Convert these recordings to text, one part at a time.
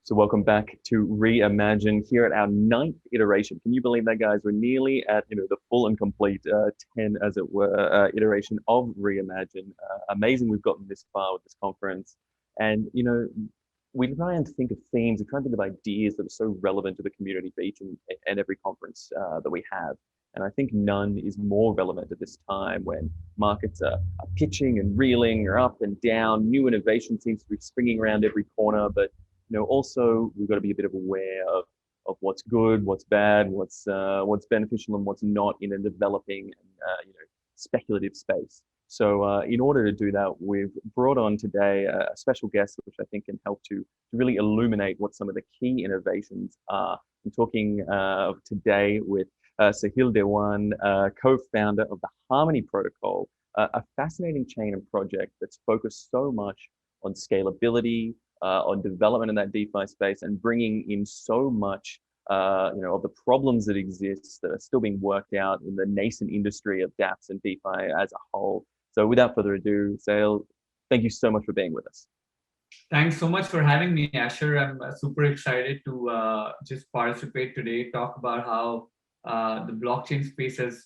So welcome back to Reimagine here at our ninth iteration. Can you believe that, guys? We're nearly at the full and complete 10, as it were, iteration of Reimagine. Amazing we've gotten this far with this conference. And we try and think of themes, we try and think of ideas that are so relevant to the community for each and every conference that we have. And I think none is more relevant at this time when markets are pitching and reeling, are up and down. New innovation seems to be springing around every corner, but also we've got to be a bit of aware of what's good, what's bad, what's beneficial, and what's not in a developing speculative space. So in order to do that, we've brought on today a special guest, which I think can help to really illuminate what some of the key innovations are. I'm talking today with Sahil Dewan, co-founder of the Harmony Protocol, a fascinating chain and project that's focused so much on scalability, on development in that DeFi space, and bringing in so much of the problems that exist that are still being worked out in the nascent industry of dApps and DeFi as a whole. So without further ado, Sahil, thank you so much for being with us. Thanks so much for having me, Asher. I'm super excited to just participate today, talk about how the blockchain space has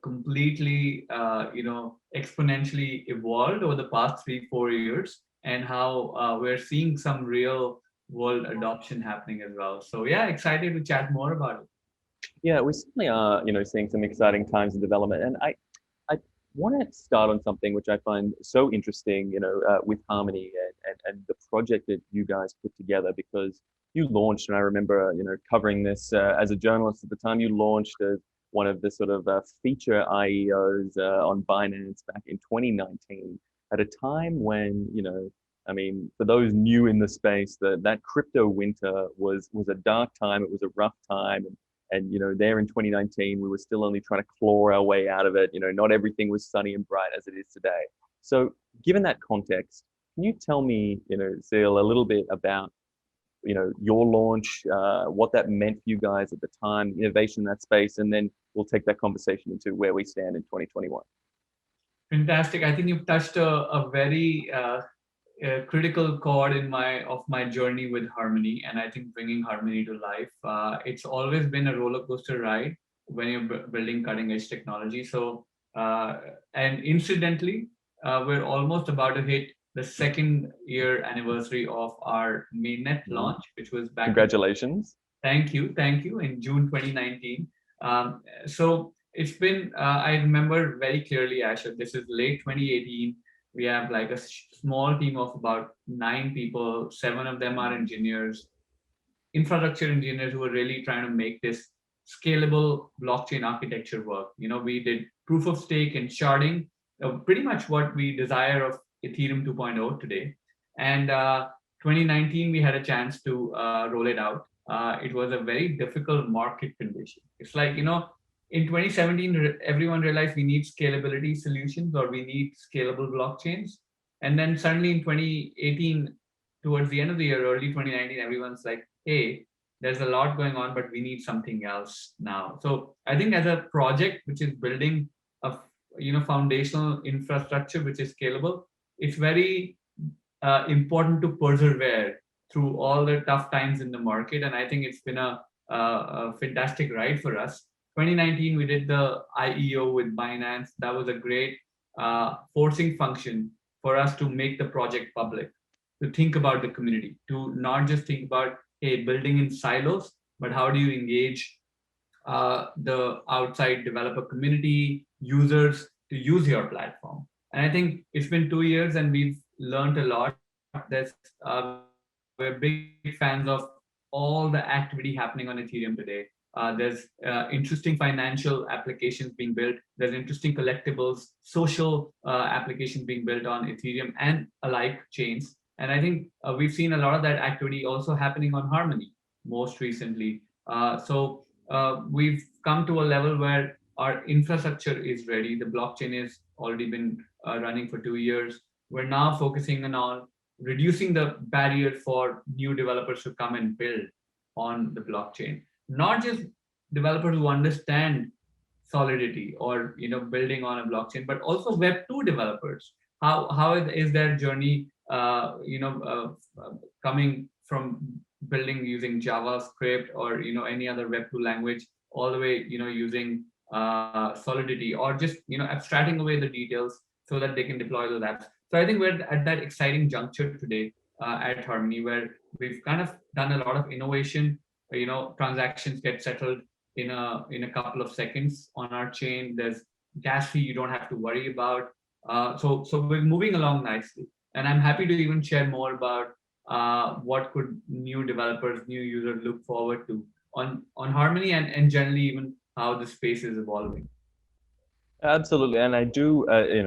completely, exponentially evolved over the past 3-4 years, and how we're seeing some real world adoption happening as well. So yeah, excited to chat more about it. Yeah, we certainly are, seeing some exciting times in development. And I want to start on something which I find so interesting, with Harmony and the project that you guys put together, because you launched, and I remember, covering this as a journalist at the time. You launched as one of the sort of feature IEOs on Binance back in 2019, at a time when, for those new in the space, that crypto winter was a dark time. It was a rough time. And there in 2019, we were still only trying to claw our way out of it. Not everything was sunny and bright as it is today. So given that context, can you tell me, Sahil, a little bit about, your launch, what that meant for you guys at the time, innovation in that space, and then we'll take that conversation into where we stand in 2021. Fantastic. I think you've touched a very critical chord of my journey with Harmony, and I think bringing Harmony to life. It's always been a roller coaster ride when you're building cutting edge technology. So, and incidentally, we're almost about to hit the second year anniversary of our mainnet launch, which was back. Congratulations. Thank you, in June 2019. So it's been, I remember very clearly, Asher, this is late 2018. We have like a small team of about 9 people. 7 of them are engineers, infrastructure engineers, who are really trying to make this scalable blockchain architecture work. We did proof of stake and sharding, pretty much what we desire of Ethereum 2.0 today. And 2019, we had a chance to roll it out. It was a very difficult market condition. It's like, in 2017, everyone realized we need scalability solutions, or we need scalable blockchains. And then suddenly in 2018, towards the end of the year, early 2019, everyone's like, hey, there's a lot going on, but we need something else now. So I think as a project which is building a foundational infrastructure which is scalable, it's very important to persevere through all the tough times in the market. And I think it's been a fantastic ride for us. 2019, we did the IEO with Binance. That was a great forcing function for us to make the project public, to think about the community, to not just think about, hey, building in silos, but how do you engage the outside developer community, users, to use your platform. And I think it's been 2 years and we've learned a lot. We're big fans of all the activity happening on Ethereum today. There's interesting financial applications being built. There's interesting collectibles, social applications being built on Ethereum and alike chains. And I think we've seen a lot of that activity also happening on Harmony most recently. So we've come to a level where our infrastructure is ready. The blockchain has already been running for 2 years. We're now focusing on reducing the barrier for new developers to come and build on the blockchain. Not just developers who understand Solidity or building on a blockchain, but also Web2 developers. How is their journey coming from building using JavaScript or any other Web2 language, all the way using Solidity, or just abstracting away the details so that they can deploy those apps. So I think we're at that exciting juncture today at Harmony, where we've kind of done a lot of innovation. Transactions get settled in a couple of seconds on our chain. There's gas fee you don't have to worry about. So we're moving along nicely, and I'm happy to even share more about what could new developers, new users look forward to on Harmony, and generally even how the space is evolving. Absolutely, and I do,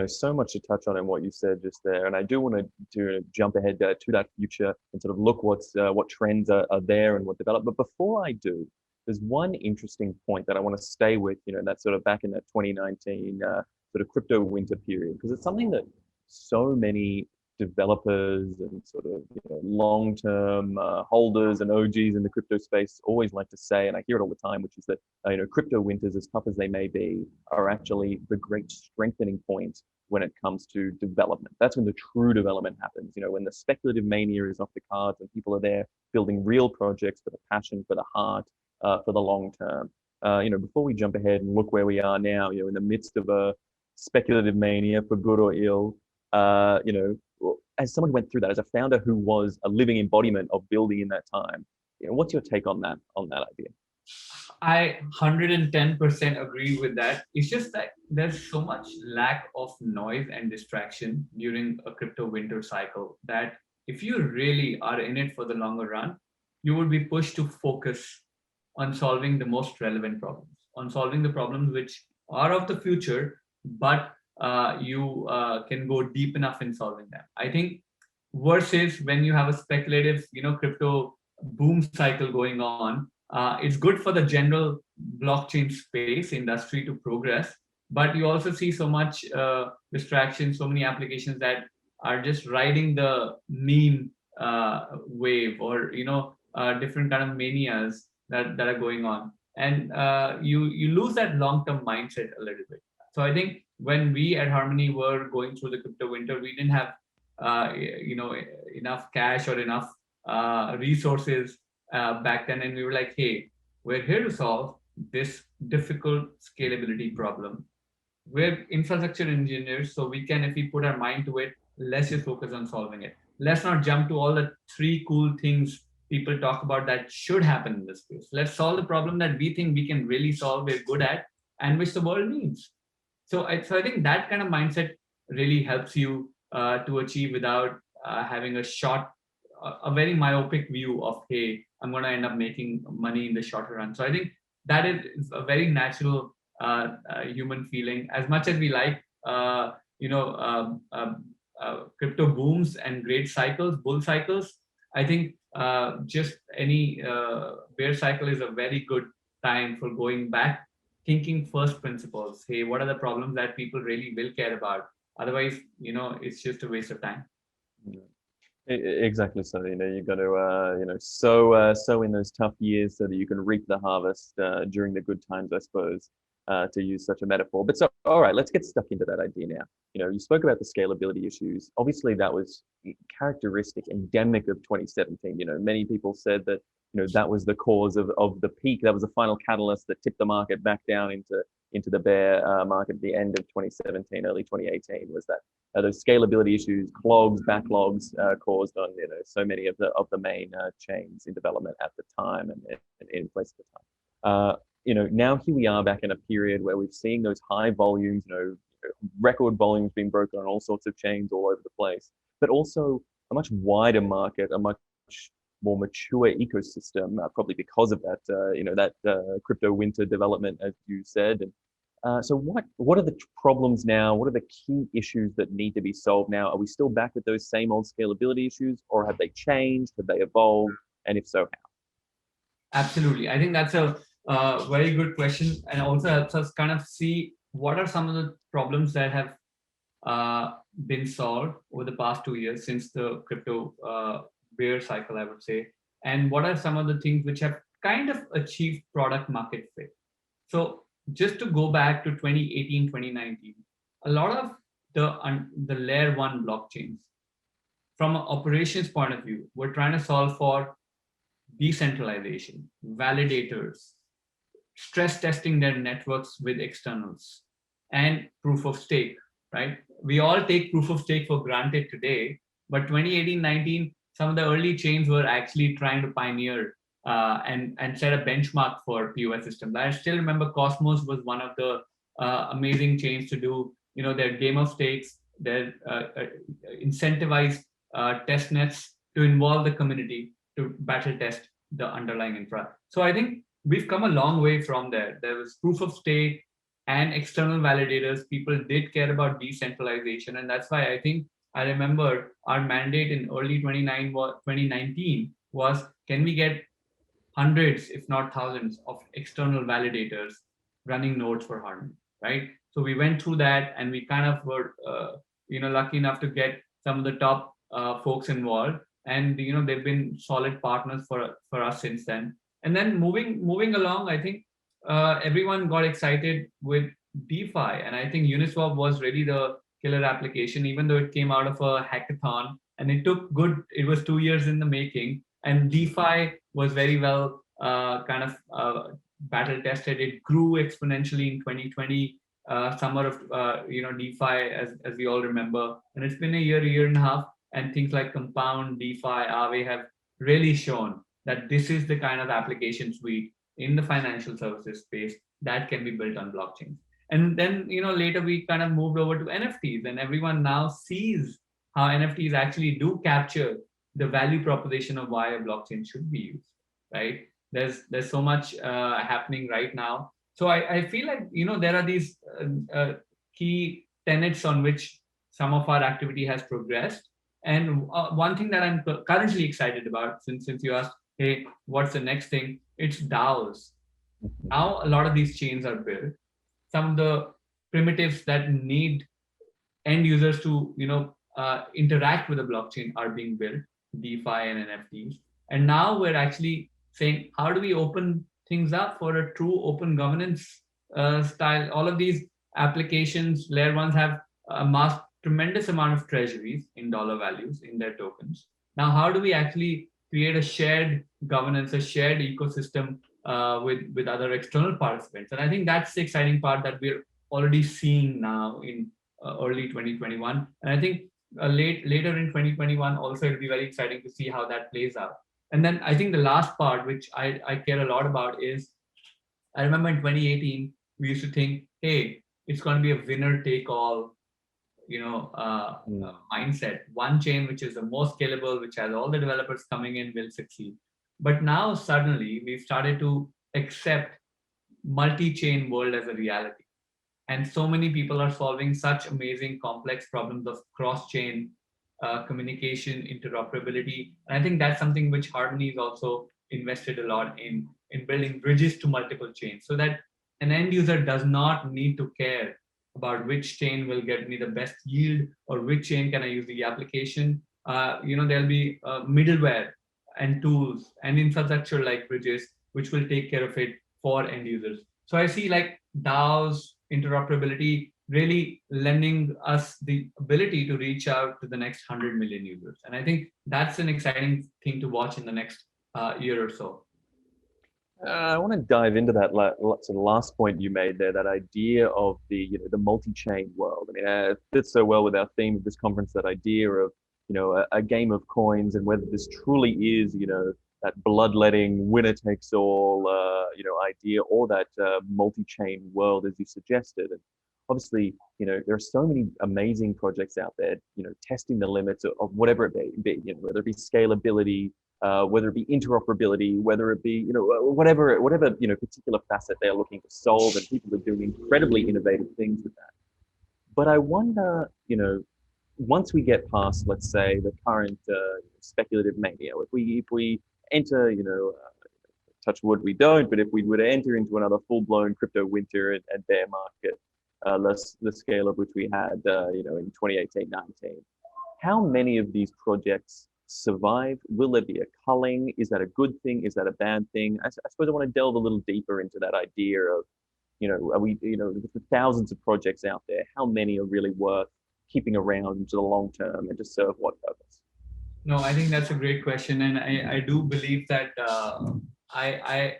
so much to touch on in what you said just there, and I do want to jump ahead to that future and sort of look what trends are there and what develop. But before I do, there's one interesting point that I want to stay with, that's sort of back in that 2019 sort of crypto winter period, because it's something that so many developers and sort of long-term holders and OGs in the crypto space always like to say, and I hear it all the time, which is that crypto winters, as tough as they may be, are actually the great strengthening point when it comes to development. That's when the true development happens. When the speculative mania is off the cards and people are there building real projects for the passion, for the heart, for the long term. Before we jump ahead and look where we are now, in the midst of a speculative mania, for good or ill, as someone who went through that, as a founder who was a living embodiment of building in that time, what's your take on that idea? I 110% agree with that. It's just that there's so much lack of noise and distraction during a crypto winter cycle that if you really are in it for the longer run, you would be pushed to focus on solving the most relevant problems, on solving the problems which are of the future, but you can go deep enough in solving them. I think versus when you have a speculative, crypto boom cycle going on, it's good for the general blockchain space industry to progress, but you also see so much distraction, so many applications that are just riding the meme wave, or different kind of manias that are going on, and you lose that long-term mindset a little bit. So I think when we at Harmony were going through the crypto winter, we didn't have enough cash or enough resources back then, and we were like, hey, we're here to solve this difficult scalability problem. We're infrastructure engineers, so we can, if we put our mind to it, let's just focus on solving it. Let's not jump to all the three cool things people talk about that should happen in this space. Let's solve the problem that we think we can really solve, we're good at, and which the world needs. So I think that kind of mindset really helps you to achieve without having a very myopic view of, hey, I'm going to end up making money in the shorter run. So I think that is a very natural human feeling. As much as we like, crypto booms and great cycles, bull cycles, I think just any bear cycle is a very good time for going back, thinking first principles. Hey, what are the problems that people really will care about? Otherwise, it's just a waste of time. Yeah. Exactly. So you got to sow in those tough years so that you can reap the harvest during the good times, I suppose, to use such a metaphor. But so, all right, let's get stuck into that idea now. You spoke about the scalability issues. Obviously, that was characteristic, endemic of 2017. Many people said that that was the cause of the peak. That was the final catalyst that tipped the market back down into the bear market at the end of 2017, early 2018. Was that those scalability issues, clogs, backlogs caused on so many of the main chains in development at the time and in place at the time. Now here we are back in a period where we've seen those high volumes, record volumes being broken on all sorts of chains all over the place, but also a much wider market, a much more mature ecosystem, probably because of that, that crypto winter development, as you said. And so what are the problems now? What are the key issues that need to be solved now? Are we still back with those same old scalability issues, or have they changed? Have they evolved? And if so, how? Absolutely. I think that's a very good question, and also helps us kind of see what are some of the problems that have been solved over the past 2 years since the crypto bear cycle, I would say, and what are some of the things which have kind of achieved product market fit. So just to go back to 2018, 2019, a lot of the layer one blockchains from an operations point of view, we're trying to solve for decentralization, validators, stress testing their networks with externals, and proof of stake, right? We all take proof of stake for granted today, but 2018-19, some of the early chains were actually trying to pioneer and set a benchmark for POS systems. I still remember Cosmos was one of the amazing chains to do, their game of stakes, their incentivized test nets to involve the community to battle test the underlying infra. So I think we've come a long way from there. There was proof of stake and external validators. People did care about decentralization. And that's why I think I remember our mandate in early 2019 was, can we get hundreds, if not thousands, of external validators running nodes for Harmony, right? So we went through that, and we kind of were, lucky enough to get some of the top folks involved, and they've been solid partners for us since then. And then moving along, I think everyone got excited with DeFi, and I think Uniswap was really the killer application, even though it came out of a hackathon, and it was 2 years in the making, and DeFi was very well kind of battle tested. It grew exponentially in 2020, summer of DeFi, as we all remember, and it's been a year and a half, and things like Compound, DeFi, Aave have really shown that this is the kind of application suite in the financial services space that can be built on blockchains. And then later we kind of moved over to NFTs, and everyone now sees how NFTs actually do capture the value proposition of why a blockchain should be used, right? There's so much happening right now. So I feel like there are these key tenets on which some of our activity has progressed. And one thing that I'm currently excited about, since you asked, hey, what's the next thing? It's DAOs. Now a lot of these chains are built. Some of the primitives that need end users to interact with the blockchain are being built, DeFi and NFTs. And now we're actually saying, how do we open things up for a true open governance style? All of these applications, layer ones, have amassed tremendous amount of treasuries in dollar values in their tokens. Now, how do we actually create a shared governance, a shared ecosystem with other external participants? And I think that's the exciting part that we're already seeing now in early 2021. And I think later in 2021 also, it'll be very exciting to see how that plays out. And then I think the last part, which I care a lot about, is I remember in 2018 we used to think, hey, it's going to be a winner take all mindset. One chain which is the most scalable, which has all the developers coming in, will succeed. But now suddenly we've started to accept multi-chain world as a reality, and so many people are solving such amazing complex problems of cross-chain communication, interoperability. And I think that's something which Harmony is also invested a lot in building bridges to multiple chains, so that an end user does not need to care about which chain will get me the best yield or which chain can I use the application. There'll be middleware and tools and infrastructure like bridges which will take care of it for end users. So I see like DAOs, interoperability, really lending us the ability to reach out to the next 100 million users. And I think that's an exciting thing to watch in the next year or so. I want to dive into that sort of last point you made there, that idea of the multi-chain world. I mean, it fits so well with our theme of this conference, that idea of a game of coins, and whether this truly is that bloodletting winner takes all idea, or that multi-chain world as you suggested. And obviously, there are so many amazing projects out there, testing the limits of whatever it be, whether it be scalability, whether it be interoperability, whether it be whatever particular facet they're looking to solve, and people are doing incredibly innovative things with that. But I wonder, once we get past, let's say, the current speculative mania, if we enter, touch wood we don't, but if we were to enter into another full-blown crypto winter and bear market, the scale of which we had, in 2018, 19, how many of these projects survive? Will there be a culling? Is that a good thing? Is that a bad thing? I suppose I want to delve a little deeper into that idea of, are we, with the thousands of projects out there, how many are really worth keeping around to the long term, and to serve what purpose? No, I think that's a great question, and I do believe that I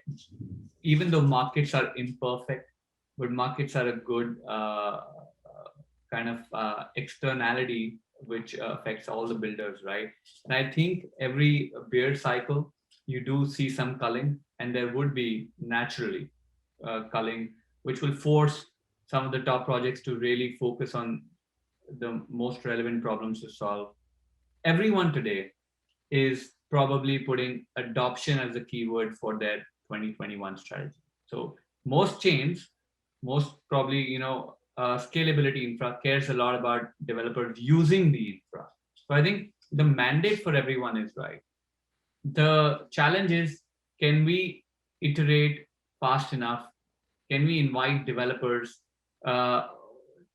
even though markets are imperfect, but markets are a good kind of externality which affects all the builders, right? And I think every bear cycle you do see some culling, and there would be naturally culling, which will force some of the top projects to really focus on the most relevant problems to solve. Everyone today is probably putting adoption as a keyword for their 2021 strategy. So most chains, most probably, scalability infra cares a lot about developers using the infra. So I think the mandate for everyone is right. The challenge is, can we iterate fast enough? Can we invite developers uh,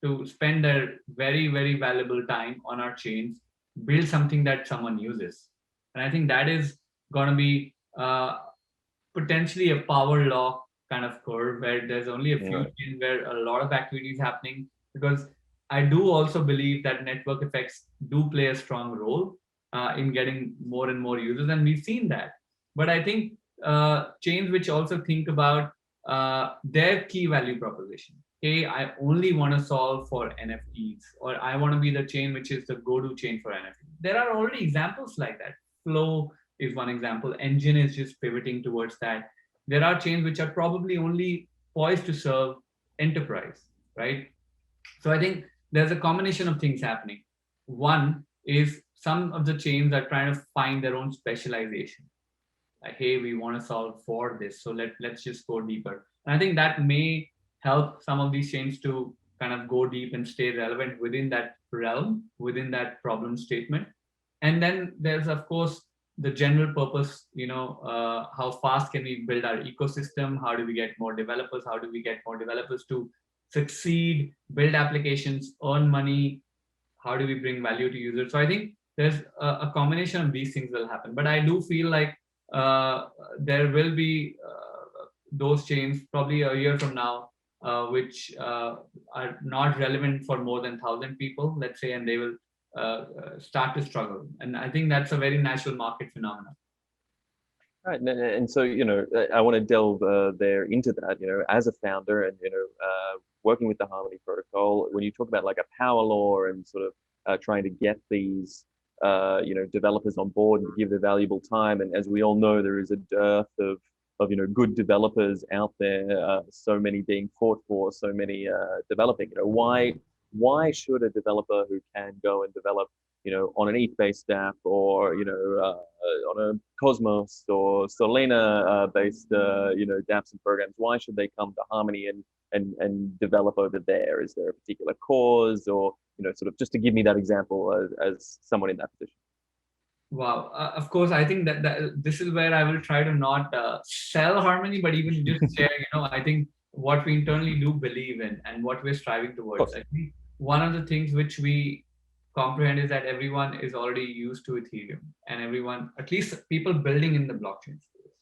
to spend their very, very valuable time on our chains, build something that someone uses? And I think that is going to be potentially a power law kind of curve where there's only a few Right. chains where a lot of activity is happening. Because I do also believe that network effects do play a strong role in getting more and more users, and we've seen that. But I think chains which also think about their key value proposition. Hey, I only want to solve for NFTs, or I want to be the chain which is the go-to chain for NFTs. There are already examples like that. Flow is one example. Engine is just pivoting towards that. There are chains which are probably only poised to serve enterprise, right? So I think there's a combination of things happening. One is some of the chains are trying to find their own specialization. Like, hey, we want to solve for this, so let's just go deeper. And I think that may help some of these chains to kind of go deep and stay relevant within that realm, within that problem statement. And then there's of course the general purpose, how fast can we build our ecosystem, how do we get more developers, how do we get more developers to succeed, build applications, earn money, how do we bring value to users. So I think there's a combination of these things will happen, but I do feel like there will be those chains probably a year from now which are not relevant for more than 1,000 people, let's say, and they will start to struggle. And I think that's a very natural market phenomenon. Right, and so I want to delve there into that. As a founder, and working with the Harmony Protocol, when you talk about like a power law and sort of trying to get these developers on board and give their valuable time, and as we all know, there is a dearth of good developers out there. So many being fought for, so many developing. Why should a developer who can go and develop on an ETH-based app, or on a Cosmos or Solana based dApps and programs, why should they come to Harmony and develop over there? Is there a particular cause, or sort of just to give me that example as someone in that position? Wow. Of course, I think that this is where I will try to not sell Harmony, but even just share, I think what we internally do believe in and what we're striving Of towards. course. I think one of the things which we comprehend is that everyone is already used to Ethereum, and everyone, at least people building in the blockchain space,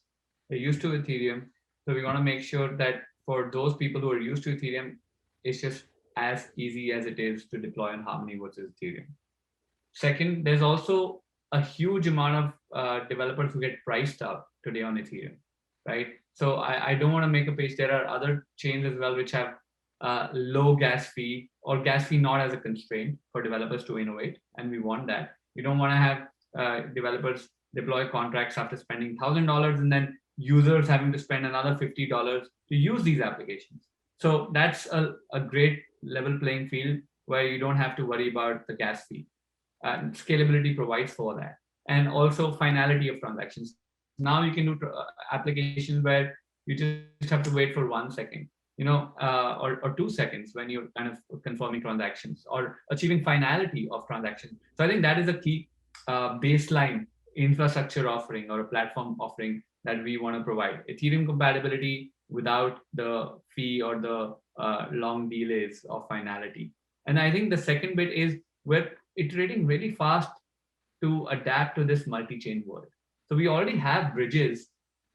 they're used to Ethereum. So we want to make sure that for those people who are used to Ethereum, it's just as easy as it is to deploy on Harmony versus Ethereum. Second, there's also a huge amount of developers who get priced out today on Ethereum, right? So I don't want to make a page. There are other chains as well which have low gas fee, or gas fee not as a constraint for developers to innovate, and we want that. We don't want to have developers deploy contracts after spending $1,000 and then users having to spend another $50 to use these applications. So that's a great level playing field where you don't have to worry about the gas fee. Scalability provides for that, and also finality of transactions. Now you can do applications where you just have to wait for 1 second, or 2 seconds when you're kind of confirming transactions or achieving finality of transactions. So I think that is a key baseline infrastructure offering or a platform offering that we want to provide. Ethereum compatibility without the fee or the long delays of finality. And I think the second bit is we're iterating really fast to adapt to this multi-chain world. So we already have bridges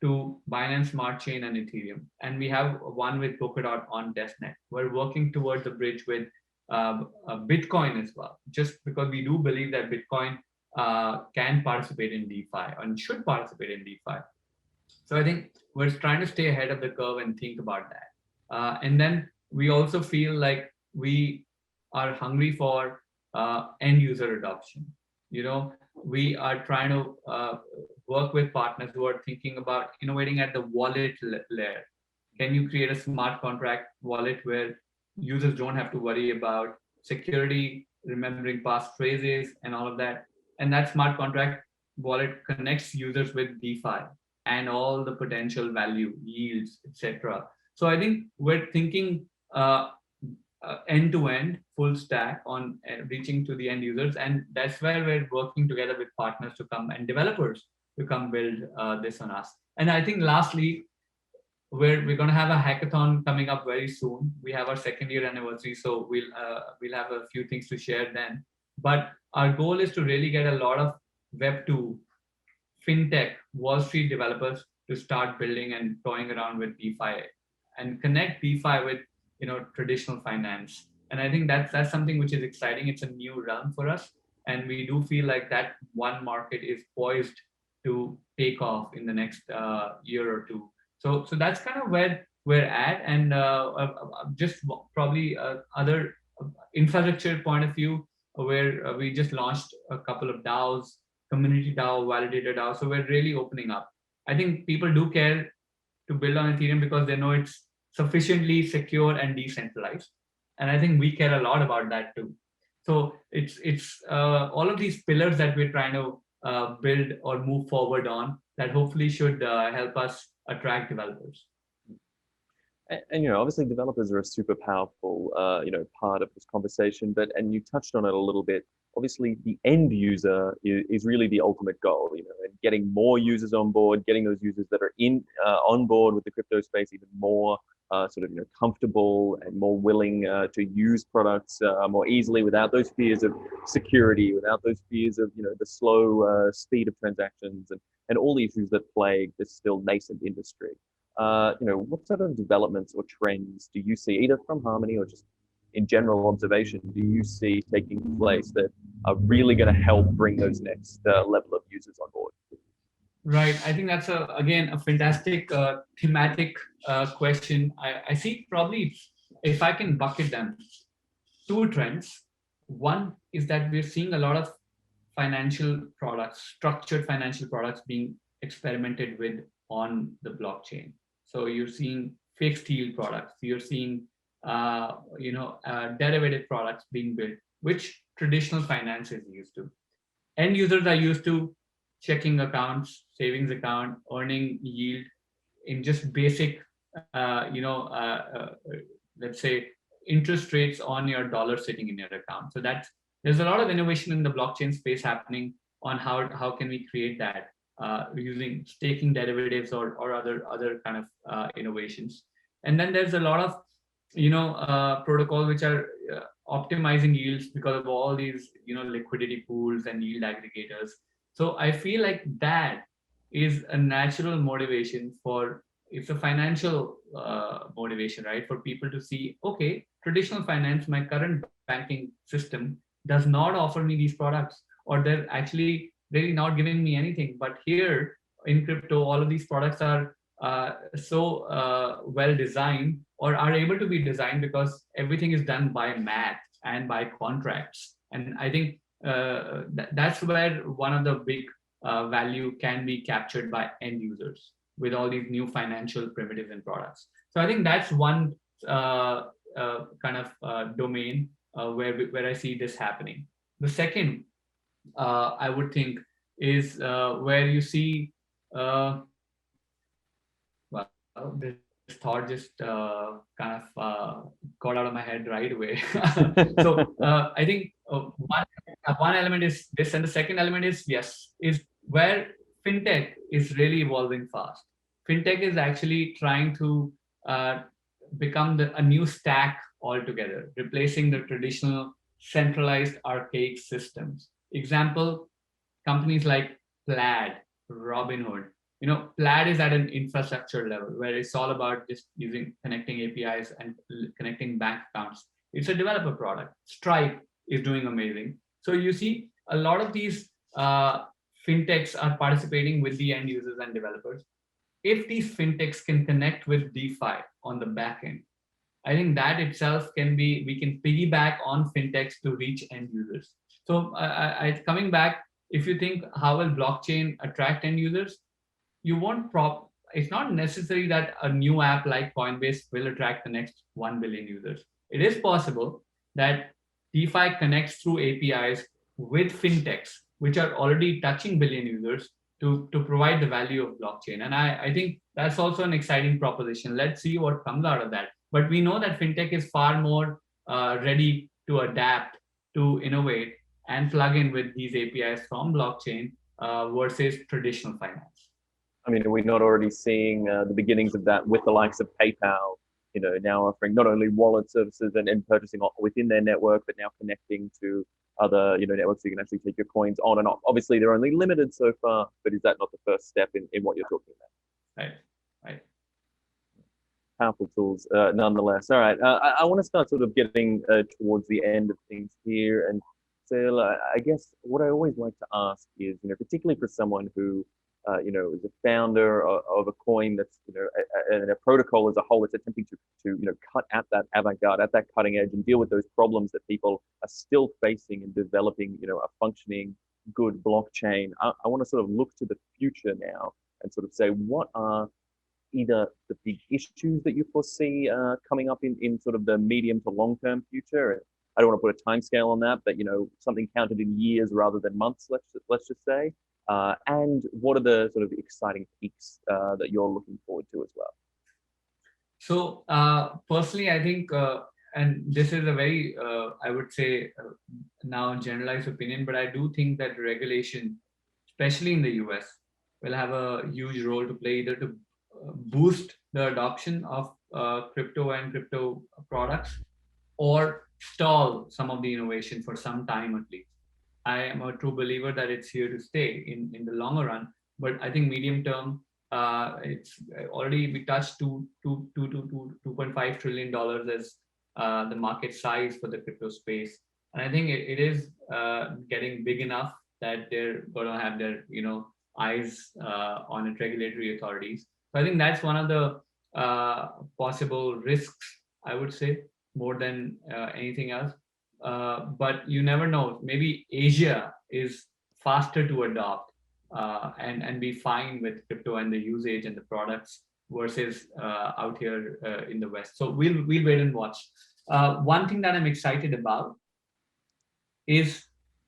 to Binance Smart Chain and Ethereum, and we have one with Polkadot on testnet. We're working towards a bridge with Bitcoin as well, just because we do believe that Bitcoin can participate in DeFi and should participate in DeFi. So I think we're trying to stay ahead of the curve and think about that. And then we also feel like we are hungry for end user adoption. You know, we are trying to work with partners who are thinking about innovating at the wallet layer. Can you create a smart contract wallet where users don't have to worry about security, remembering past phrases, and all of that? And that smart contract wallet connects users with DeFi and all the potential value, yields, etc. So I think we're thinking end to end, full stack on reaching to the end users, and that's where we're working together with partners to come and developers to come build this on us. And I think lastly, we're going to have a hackathon coming up very soon. We have our second year anniversary, so we'll have a few things to share then. But our goal is to really get a lot of Web2 fintech Wall Street developers to start building and toying around with DeFi and connect DeFi with traditional finance. And I think that's something which is exciting. It's a new realm for us, and we do feel like that one market is poised to take off in the next year or two. So that's kind of where we're at, and just probably other infrastructure point of view, where we just launched a couple of DAOs, community DAO, validated DAO. So we're really opening up. I think people do care to build on Ethereum because they know it's sufficiently secure and decentralized, and I think we care a lot about that too. So it's all of these pillars that we're trying to build or move forward on that hopefully should help us attract developers. And obviously developers are a super powerful part of this conversation, and you touched on it a little bit. Obviously the end user is really the ultimate goal, and getting more users on board, getting those users that are on board with the crypto space even more comfortable and more willing to use products more easily, without those fears of security, without those fears of the slow speed of transactions, and all the issues that plague this still nascent industry. What sort of developments or trends do you see, either from Harmony or just in general observation, do you see taking place that are really going to help bring those next level of users on board? Right. I think that's again a fantastic thematic question. I see probably, if I can bucket them, two trends. One is that we're seeing a lot of financial products, structured financial products being experimented with on the blockchain. So you're seeing fixed yield products, you're seeing derivative products being built, which traditional finance is used to. End users are used to checking accounts, savings account, earning yield in just basic, let's say, interest rates on your dollar sitting in your account. So there's a lot of innovation in the blockchain space happening on how can we create that using staking derivatives or other kind of innovations. And then there's a lot of protocols which are optimizing yields because of all these liquidity pools and yield aggregators. So I feel like that is a natural motivation for, it's a financial motivation, right? For people to see, okay, traditional finance, my current banking system does not offer me these products, or they're actually really not giving me anything. But here in crypto, all of these products are so well designed, or are able to be designed, because everything is done by math and by contracts. And I think that's where one of the big value can be captured by end users with all these new financial primitives and products. So I think that's one kind of domain where I see this happening. The second, I would think, is where you see, well, this thought just kind of got out of my head right away. So I think one element is this, and the second element is, yes, is where fintech is really evolving fast. Fintech is actually trying to become a new stack altogether, replacing the traditional centralized archaic systems. Example, companies like Plaid, Robinhood. Plaid is at an infrastructure level where it's all about just connecting APIs and connecting bank accounts. It's a developer product. Stripe is doing amazing. So you see a lot of these fintechs are participating with the end users and developers. If these fintechs can connect with DeFi on the back end, I think that itself can be, we can piggyback on fintechs to reach end users. So coming back, if you think how will blockchain attract end users, you won't it's not necessary that a new app like Coinbase will attract the next 1 billion users. It is possible that DeFi connects through APIs with fintechs, which are already touching billion users to provide the value of blockchain. And I think that's also an exciting proposition. Let's see what comes out of that. But we know that fintech is far more ready to adapt, to innovate, and plug in with these APIs from blockchain versus traditional finance. I mean, are we not already seeing the beginnings of that with the likes of PayPal, now offering not only wallet services and purchasing within their network, but now connecting to other, networks so you can actually take your coins on and off. Obviously, they're only limited so far, but is that not the first step in what you're talking about? Right. Powerful tools, nonetheless. All right, I want to start sort of getting towards the end of things here, and so I guess what I always like to ask is, particularly for someone who, is a founder of a coin that's, and a protocol as a whole, it's attempting to cut at that avant-garde, at that cutting edge, and deal with those problems that people are still facing in developing, a functioning good blockchain. I want to sort of look to the future now and sort of say, what are either the big issues that you foresee coming up in sort of the medium to long-term future? I don't want to put a time scale on that, but something counted in years rather than months, let's just say. And what are the sort of exciting peaks that you're looking forward to as well? So personally, I think, and this is a very, I would say, now generalized opinion, but I do think that regulation, especially in the US, will have a huge role to play, either to boost the adoption of crypto and crypto products, or stall some of the innovation for some time at least. I am a true believer that it's here to stay in the longer run. But I think medium term, it's already, we touched $2.5 trillion as the market size for the crypto space. And I think it is getting big enough that they're going to have their eyes on it, regulatory authorities. So I think that's one of the possible risks, I would say, more than anything else. But you never know. Maybe Asia is faster to adopt and be fine with crypto and the usage and the products versus out here in the West. So we'll wait and watch. One thing that I'm excited about is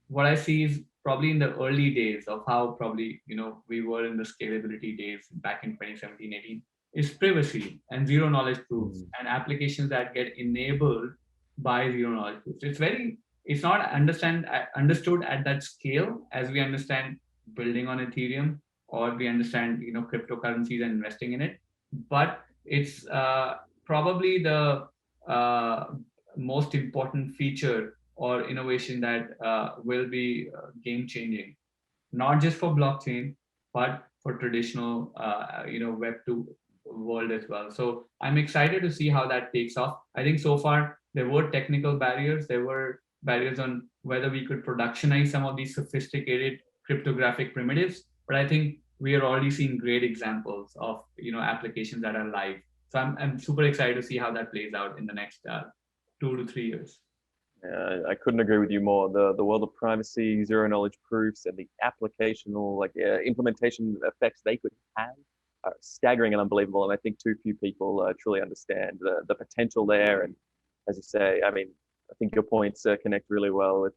what I see is probably in the early days of how probably we were in the scalability days back in 2017, 18, is privacy and zero knowledge proofs and applications that get enabled by zero knowledge proofs. It's not understood at that scale as we understand building on Ethereum, or we understand cryptocurrencies and investing in it. But it's probably the most important feature or innovation that will be game changing, not just for blockchain, but for traditional Web 2 world as well. So I'm excited to see how that takes off. I think so far there were technical barriers. There were barriers on whether we could productionize some of these sophisticated cryptographic primitives. But I think we are already seeing great examples of applications that are live. So I'm super excited to see how that plays out in the next 2 to 3 years. I couldn't agree with you more. The world of privacy, zero knowledge proofs, and the applicational implementation effects they could have are staggering and unbelievable. And I think too few people truly understand the potential there. And as you say, I mean, I think your points connect really well with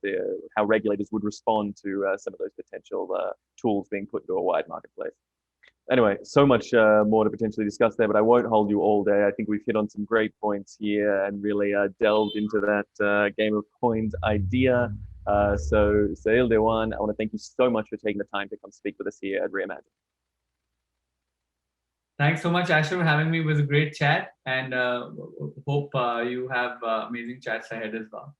how regulators would respond to some of those potential tools being put into a wide marketplace. Anyway, so much more to potentially discuss there, but I won't hold you all day. I think we've hit on some great points here and really delved into that game of coins idea. So Sahil Dewan, I want to thank you so much for taking the time to come speak with us here at Reimagine. Thanks so much, Asher, for having me. It was a great chat, and hope you have amazing chats ahead as well.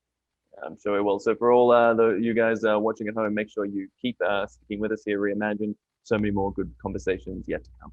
I'm sure it will. So for all you guys watching at home, make sure you keep sticking with us here, Reimagine. So many more good conversations yet to come.